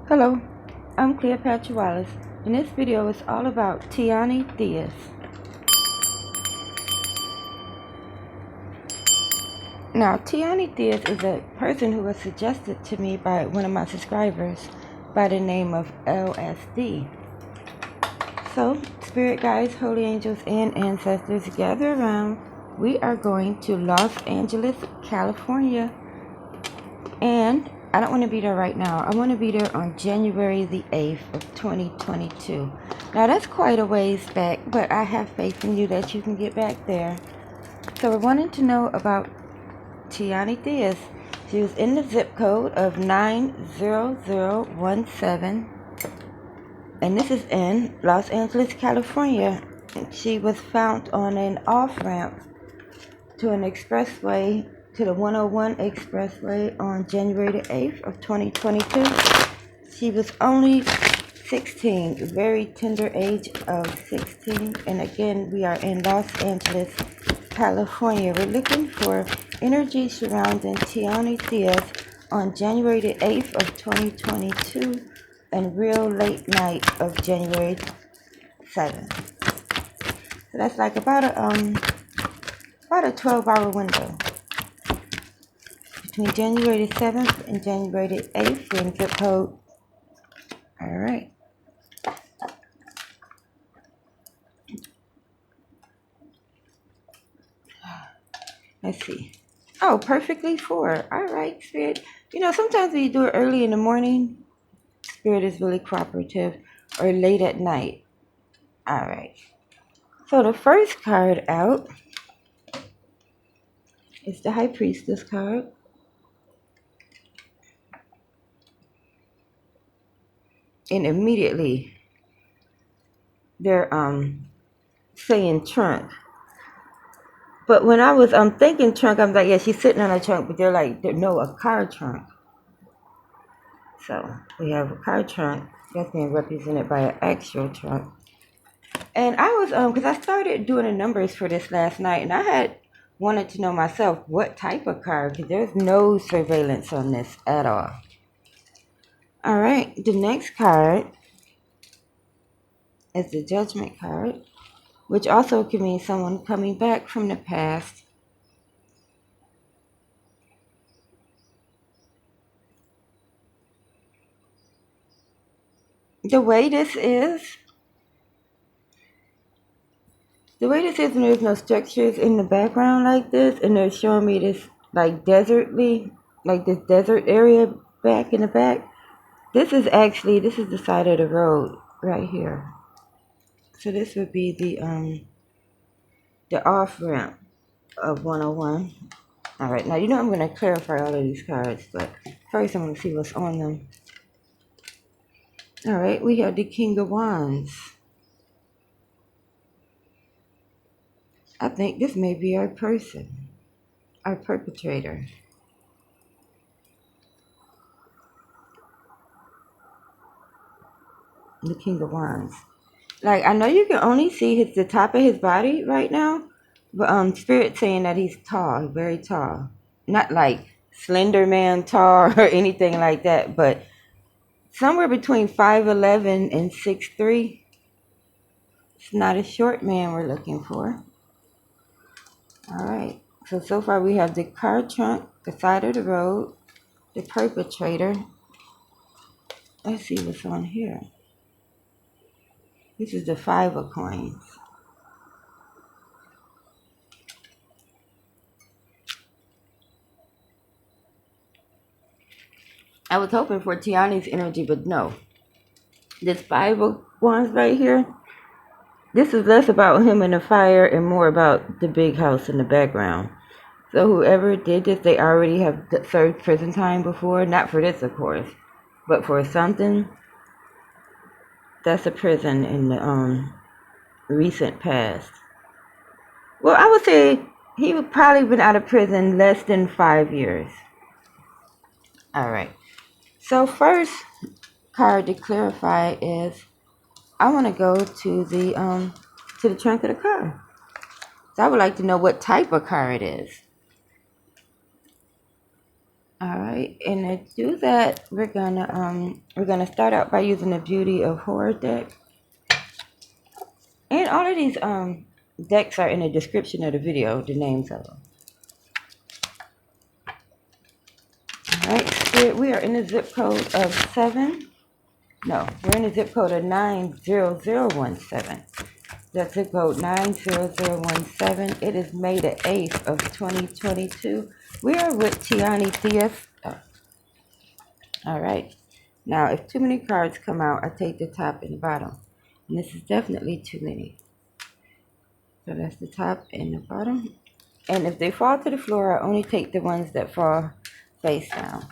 Hello, I'm Cleopatra Wallace, and this video is all about Tioni Theus. Now, Tioni Theus is a person who was suggested to me by one of my subscribers by the name of LSD. So, spirit guides, holy angels, and ancestors, gather around. We are going to Los Angeles, California, and I don't want to be there right now. I want to be there on January the 8th of 2022. Now that's quite a ways back, but I have faith in you that you can get back there. So we're wanting to know about Tioni Theus. She was in the zip code of 90017, and this is in Los Angeles, California. She was found on an off-ramp to an expressway, to the 101 expressway on January the 8th of 2022. She was only 16, very tender age of 16. And again, we are in Los Angeles, California. We're looking for energy surrounding Tioni Theus on January the 8th of 2022 and real late night of January 7th. So that's like about a 12-hour window between January the 7th and January the 8th in zip code. All right. Let's see. Oh, perfectly 4. All right, Spirit. You know, sometimes when you do it early in the morning, Spirit is really cooperative, or late at night. All right. So the first card out is the High Priestess card. And immediately they're saying trunk. But when I was thinking trunk, I'm like, yeah, she's sitting on a trunk, but they're like, no, a car trunk. So we have a car trunk that's being represented by an actual trunk. And I was because I started doing the numbers for this last night, and I had wanted to know myself what type of car, because there's no surveillance on this at all. All right, the next card is the Judgment card, which also can mean someone coming back from the past. The way this is when there's no structures in the background like this, and they're showing me this like this desert area back in the back. This is the side of the road right here. So this would be the off ramp of 101. All right, now you know I'm going to clarify all of these cards, but first I'm going to see what's on them. All right, we have the King of Wands. I think this may be our person, our perpetrator. The King of Wands. Like, I know you can only see the top of his body right now, but Spirit saying that he's tall, very tall. Not like Slender Man tall or anything like that, but somewhere between 5'11" and 6'3". It's not a short man we're looking for. All right. So far we have the car trunk, the side of the road, the perpetrator. Let's see what's on here. This is the 5 of coins. I was hoping for Tioni's energy, but no. This 5 of wands right here, this is less about him in the fire and more about the big house in the background. So whoever did this, they already have served prison time before. Not for this, of course, but for something. That's a prison in the recent past. Well, I would say he would probably been out of prison less than 5 years. All right. So first card to clarify is I want to go to the trunk of the car. So I would like to know what type of car it is. All right, and to do that, we're gonna start out by using the Beauty of Horror deck, and all of these decks are in the description of the video, the names of them. All right, Spirit, we are in the zip code of 7. No, we're in the zip code of 90017. That's zip code 90017. It is May the 8th of 2022. We are with Tioni Theus. All right. Now, if too many cards come out, I take the top and the bottom. And this is definitely too many. So that's the top and the bottom. And if they fall to the floor, I only take the ones that fall face down.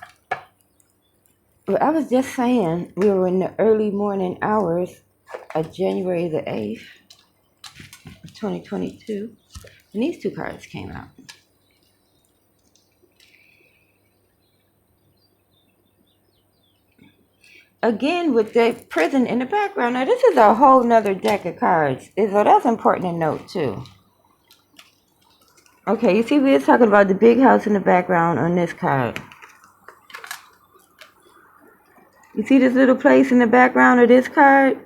Well, I was just saying, we were in the early morning hours of January the 8th of 2022. And these two cards came out. Again, with the prison in the background. Now, this is a whole nother deck of cards. So that's important to note, too. Okay, you see we were talking about the big house in the background on this card. You see this little place in the background of this card?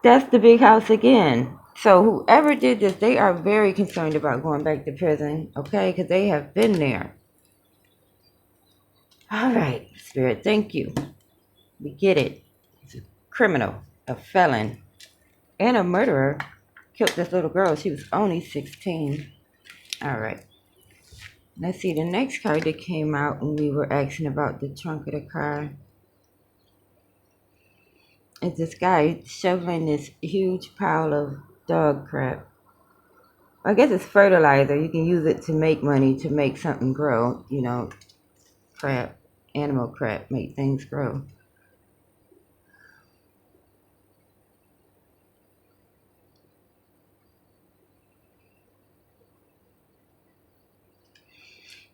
That's the big house again. So whoever did this, they are very concerned about going back to prison, okay? Because they have been there. All right, Spirit, thank you. We get it. It's a criminal, a felon, and a murderer. Killed this little girl. She was only 16. All right. Let's see the next card that came out when we were asking about the trunk of the car. It's this guy shoveling this huge pile of dog crap. I guess it's fertilizer. You can use it to make money, to make something grow. You know, crap, animal crap, make things grow.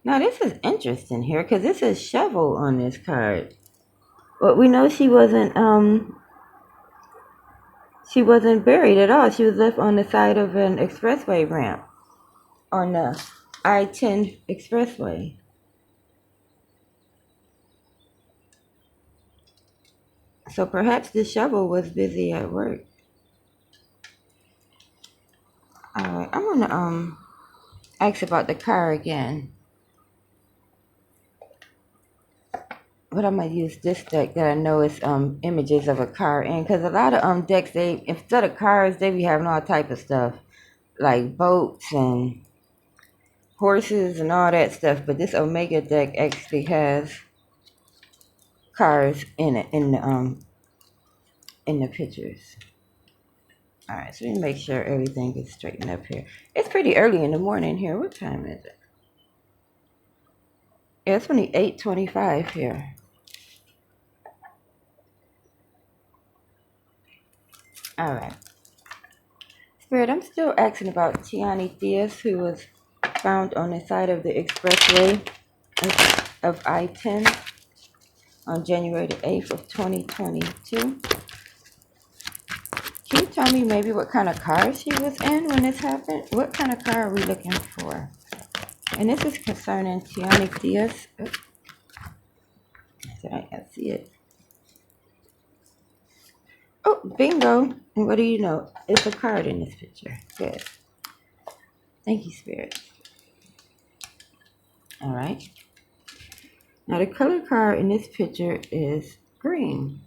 Now this is interesting here because this is shovel on this card. But we know she wasn't buried at all. She was left on the side of an expressway ramp on the I-10 expressway. So perhaps the shovel was busy at work. Alright, I'm gonna ask about the car again. But I'm gonna use this deck that I know is images of a car in, because a lot of decks, they instead of cars they be having all type of stuff like boats and horses and all that stuff. But this Omega deck actually has cars in it in the pictures. All right, so we make sure everything is straightened up here. It's pretty early in the morning here. What time is it? Yeah, it's only 8:25 here. All right. Spirit, I'm still asking about Tioni Theus, who was found on the side of the expressway of I-10 on January the 8th of 2022. Can you tell me maybe what kind of car she was in when this happened? What kind of car are we looking for? And this is concerning Tioni Theus. So I can't see it. Oh, bingo. And what do you know? It's a card in this picture. Good. Thank you, Spirit. All right. Now, the color card in this picture is green.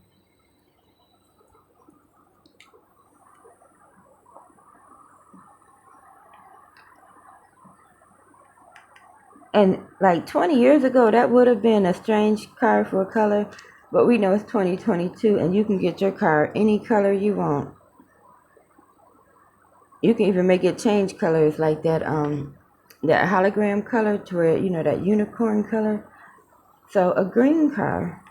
And like 20 years ago, that would have been a strange card for a color. But we know it's 2022, and you can get your car any color you want. You can even make it change colors like that hologram color to where, you know, that unicorn color. So a green car.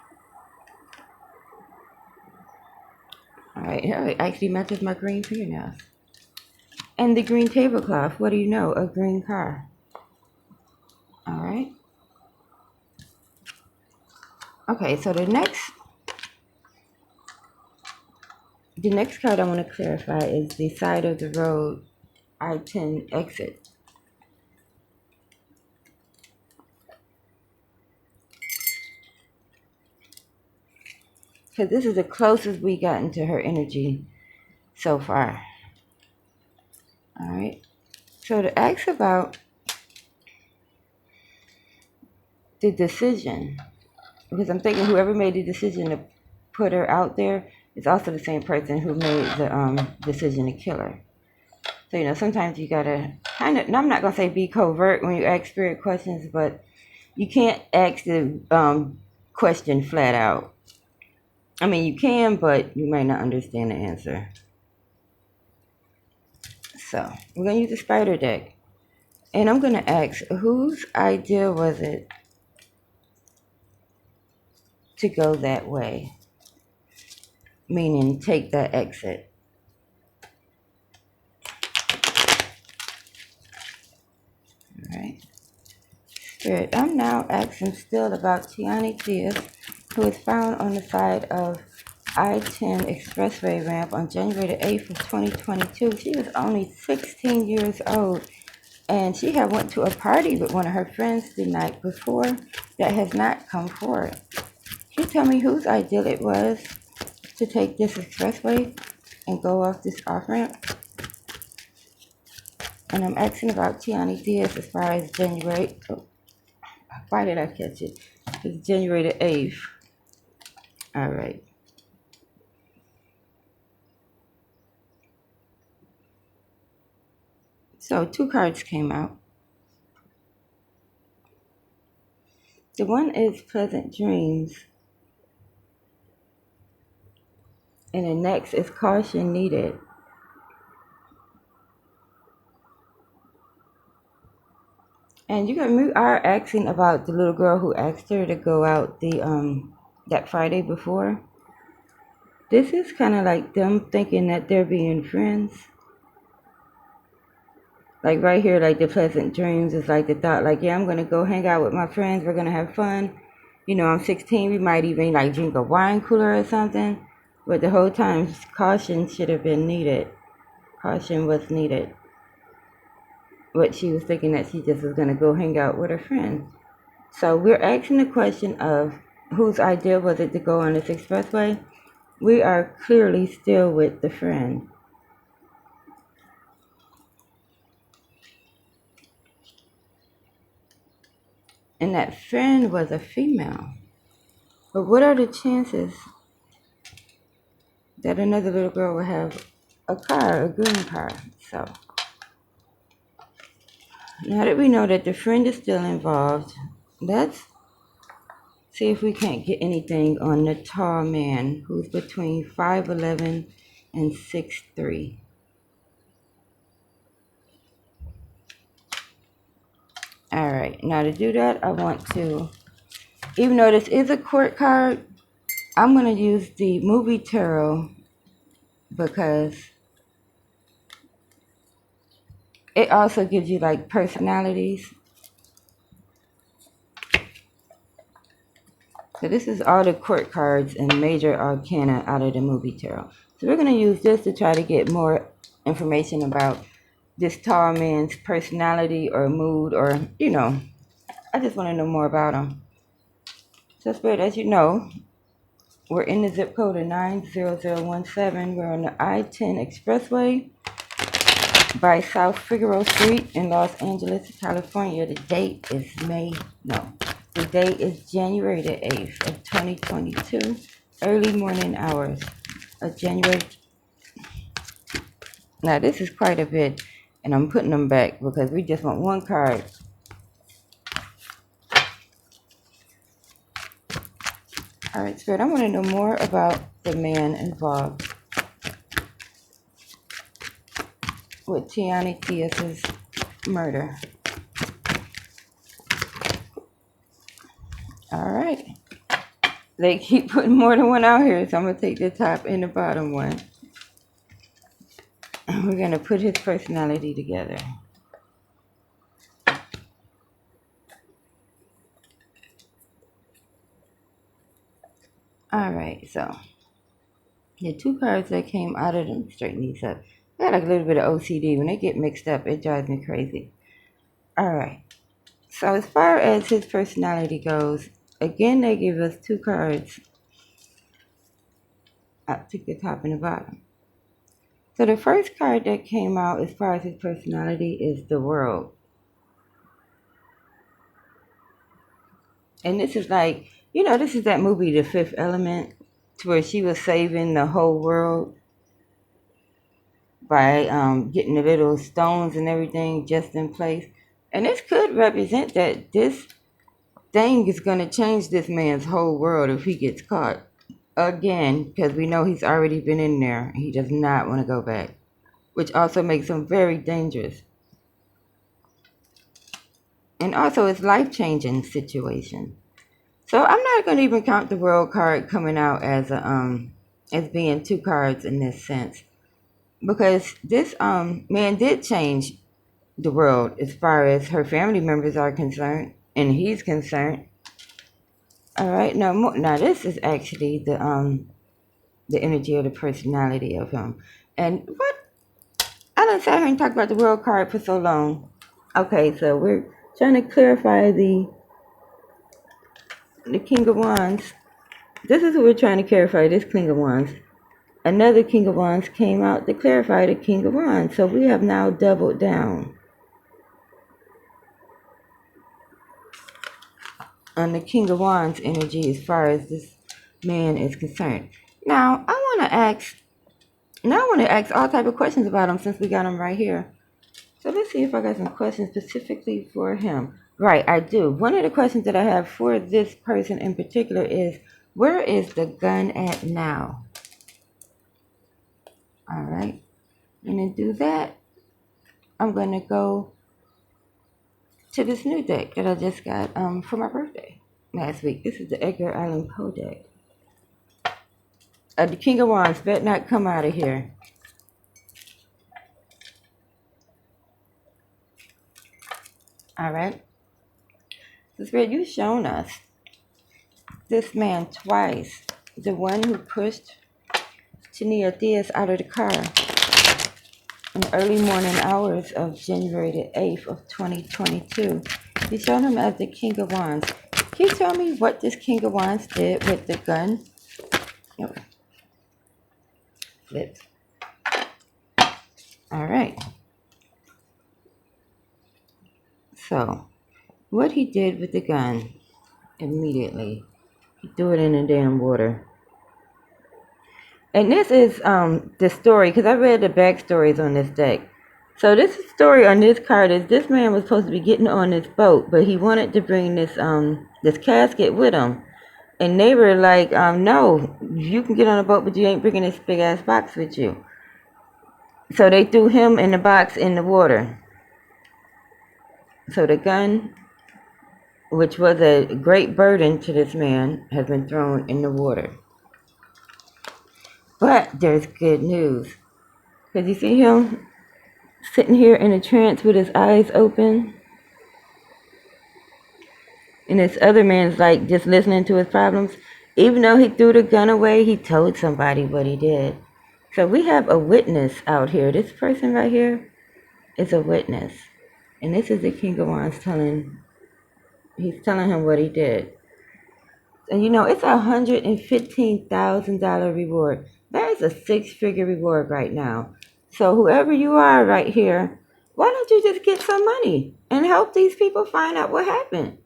All right, it actually matches my green fingernails. And the green tablecloth, what do you know? A green car. All right. Okay, so the next card I want to clarify is the side of the road I-10 exit. because this is the closest we gotten to her energy so far. All right. So to ask about the decision, because I'm thinking whoever made the decision to put her out there is also the same person who made the decision to kill her. So, sometimes you gotta kind of, I'm not gonna say be covert when you ask spirit questions, but you can't ask the question flat out. I mean, you can, but you might not understand the answer. So, we're gonna use the spider deck. And I'm gonna ask, whose idea was it to go that way? Meaning, take that exit. Alright. Spirit, I'm now asking still about Tioni Theus, who was found on the side of I-10 expressway ramp on January the 8th of 2022. She was only 16 years old, and she had went to a party with one of her friends the night before that has not come forward. Can you tell me whose idea it was to take this expressway and go off this off-ramp? And I'm asking about Tioni Theus as far as January. Oh, why did I catch it? It's January the 8th. All right. So 2 cards came out. The one is Pleasant Dreams. And the next is Caution Needed. And we are asking about the little girl who asked her to go out that Friday before. This is kind of like them thinking that they're being friends. Like right here, like the Pleasant Dreams is like the thought, like, yeah, I'm going to go hang out with my friends. We're going to have fun. I'm 16. We might even like drink a wine cooler or something. But the whole time, caution should have been needed. Caution was needed. But she was thinking that she just was going to go hang out with her friends. So we're asking the question of whose idea was it to go on this expressway? We are clearly still with the friend. And that friend was a female. But what are the chances that another little girl will have a green car? So now that we know that the friend is still involved, let's see if we can't get anything on the tall man who's between 5'11" and 6'3". Alright, now to do that, I want to, even though this is a court card, I'm going to use the movie tarot because it also gives you like personalities. So this is all the court cards and major arcana out of the movie tarot. So we're going to use this to try to get more information about this tall man's personality or mood or, I just want to know more about him. So Spirit, as you know, we're in the zip code of 90017. We're on the I-10 expressway by South Figueroa Street in Los Angeles, California. The date is January the 8th of 2022, early morning hours of January. Now this is quite a bit, and I'm putting them back because we just want one card. All right, Spirit, I want to know more about the man involved with Tioni Theus' murder. All right. They keep putting more than one out here, so I'm going to take the top and the bottom one. And we're going to put his personality together. All right, so the 2 cards that came out of them, straighten these up. I got like a little bit of OCD. When they get mixed up, it drives me crazy. All right. So as far as his personality goes, again, they give us 2 cards. I took the top and the bottom. So the first card that came out as far as his personality is the World. And this is like, this is that movie, The Fifth Element, to where she was saving the whole world by getting the little stones and everything just in place. And this could represent that this thing is going to change this man's whole world if he gets caught again, because we know he's already been in there. He does not want to go back, which also makes him very dangerous. And also it's life-changing situation. So I'm not going to even count the World card coming out as being two cards in this sense, because this man did change the world as far as her family members are concerned, and he's concerned. All right, now this is actually the energy of the personality of him. And what I done sat here and talked about the World card for so long. Okay, so we're trying to clarify the King of Wands. This is what we're trying to clarify. This King of Wands. Another King of Wands came out to clarify the King of Wands. So we have now doubled down on the King of Wands energy as far as this man is concerned. Now I want to ask all type of questions about him since we got him right here. So let's see if I got some questions specifically for him. Right, I do. One of the questions that I have for this person in particular is, where is the gun at now? All right. And to do that, I'm going to go to this new deck that I just got for my birthday last week. This is the Edgar Allan Poe deck. The King of Wands better not come out of here. All right. So Spirit, you've shown us this man twice. The one who pushed Tioni Theus out of the car in the early morning hours of January the 8th of 2022. You showed him as the King of Wands. Can you tell me what this King of Wands did with the gun? Nope. Flipped. All right. So, what he did with the gun immediately, he threw it in the damn water. And this is the story, because I read the backstories on this deck. So this story on this card is this man was supposed to be getting on this boat, but he wanted to bring this this casket with him. And they were like, no, you can get on a boat, but you ain't bringing this big ass box with you. So they threw him in the box in the water. So the gun, which was a great burden to this man, has been thrown in the water. But there's good news. Because you see him sitting here in a trance with his eyes open. And this other man's like just listening to his problems. Even though he threw the gun away, he told somebody what he did. So we have a witness out here. This person right here is a witness. And this is the King of Wands he's telling him what he did. And it's $115,000 reward. That is a 6-figure reward right now. So whoever you are right here, why don't you just get some money and help these people find out what happened?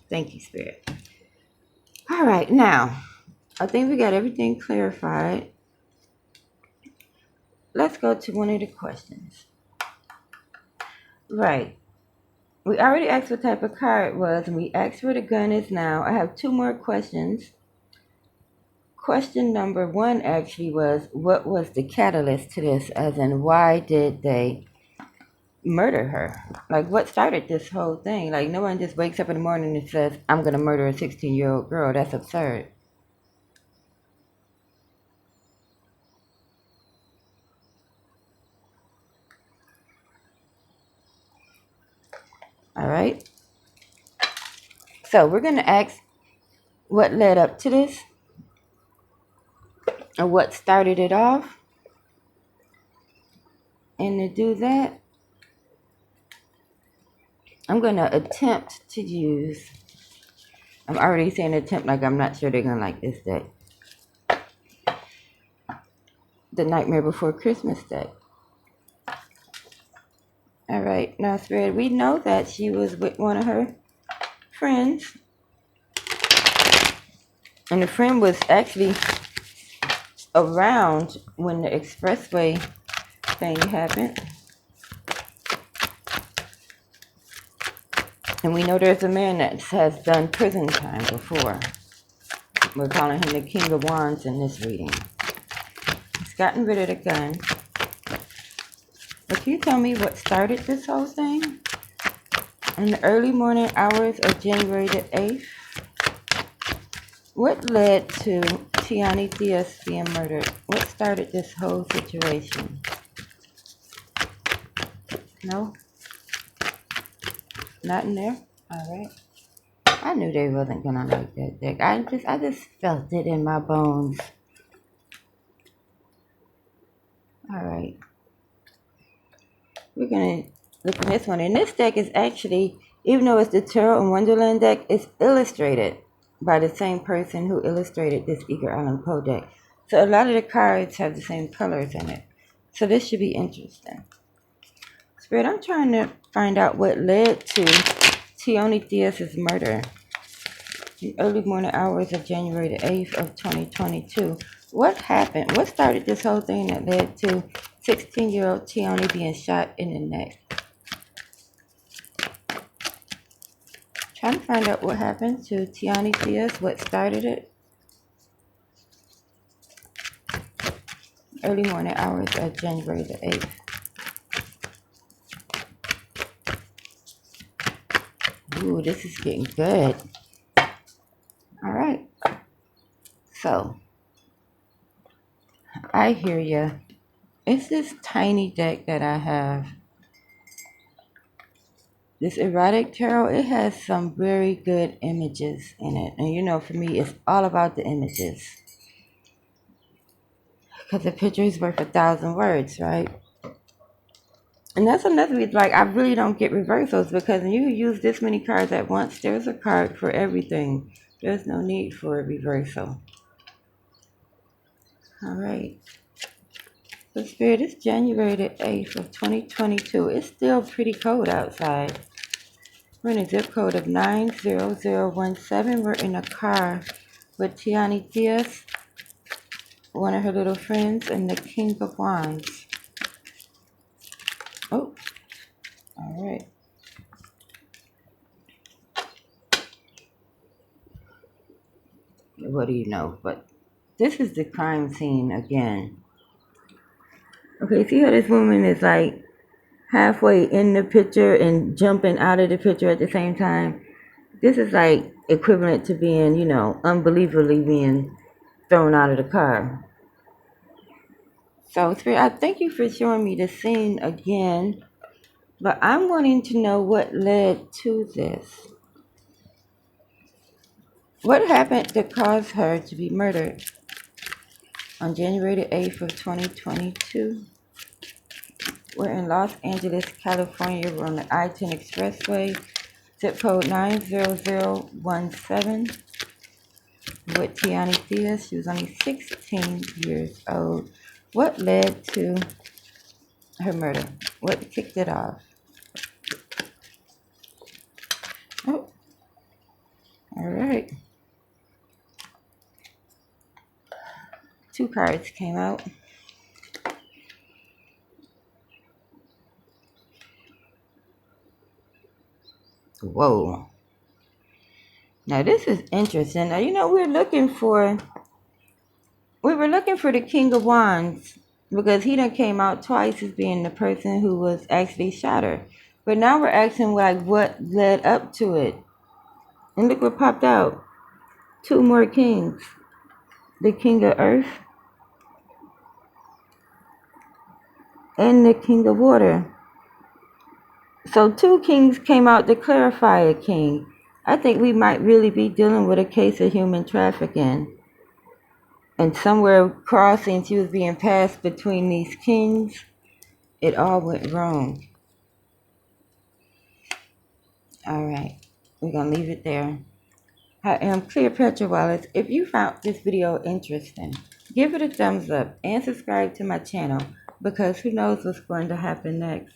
Thank you, Spirit. All right, now, I think we got everything clarified. Let's go to one of the questions. Right. We already asked what type of car it was, and we asked where the gun is now. I have 2 more questions. Question number 1 actually was, what was the catalyst to this? As in, why did they murder her? Like, what started this whole thing? Like, no one just wakes up in the morning and says, I'm going to murder a 16-year-old girl. That's absurd. All right. So we're going to ask what led up to this, or what started it off. And to do that, I'm going to attempt to use I'm already saying attempt like I'm not sure they're gonna like this deck. The Nightmare Before Christmas deck. Alright, now Spirit, we know that she was with one of her friends. And the friend was actually around when the expressway thing happened. And we know there's a man that has done prison time before. We're calling him the King of Wands in this reading. He's gotten rid of the gun. But can you tell me what started this whole thing? In the early morning hours of January the 8th, what led to Tioni Theus being murdered? What started this whole situation? No? Not in there? Alright. I knew they wasn't gonna like that deck. I just felt it in my bones. Alright. We're gonna look at this one. And this deck is actually, even though it's the Tarot and Wonderland deck, it's illustrated by the same person who illustrated this Edgar Allan Poe deck. So a lot of the cards have the same colors in it. So this should be interesting. Spirit, I'm trying to find out what led to Tioni Theus' murder. The early morning hours of January the 8th of 2022. What happened? What started this whole thing that led to 16-year-old Tioni being shot in the neck? Trying to find out what happened to Tioni Theus, what started it. Early morning hours of January the 8th. Ooh, this is getting good. Alright. So, I hear ya. It's this tiny deck that I have. This erotic tarot, it has some very good images in it. And you know, for me, it's all about the images. Because a picture is worth 1,000 words, right? And that's another reason, like, I really don't get reversals, because when you use this many cards at once, there's a card for everything. There's no need for a reversal. Alright. So Spirit, it's January the 8th of 2022. It's still pretty cold outside. We're in a zip code of 90017. We're in a car with Tioni Theus, one of her little friends, and the King of Wands. Oh, alright. What do you know? But this is the crime scene again. Okay, see how this woman is like halfway in the picture and jumping out of the picture at the same time? This is like equivalent to being, you know, unbelievably being thrown out of the car. So, Spirit, I thank you for showing me the scene again, but I'm wanting to know what led to this. What happened to cause her to be murdered on January the 8th of 2022? We're in Los Angeles, California. We're on the I-10 Expressway, zip code 90017. With Tioni Theus. She was only 16 years old. What led to her murder? What kicked it off? Oh, all right. 2 cards came out. Whoa. Now this is interesting. Now, you know, we were looking for the King of Wands because he done came out twice as being the person who was actually shot her. But now we're asking like what led up to it. And look what popped out. 2 more kings. The King of Earth and the King of Water. So 2 kings came out to clarify a king. I think we might really be dealing with a case of human trafficking. And somewhere crossing, she was being passed between these kings. It all went wrong. All right. We're going to leave it there. I am Cleopatra Wallace. If you found this video interesting, give it a thumbs up and subscribe to my channel because who knows what's going to happen next.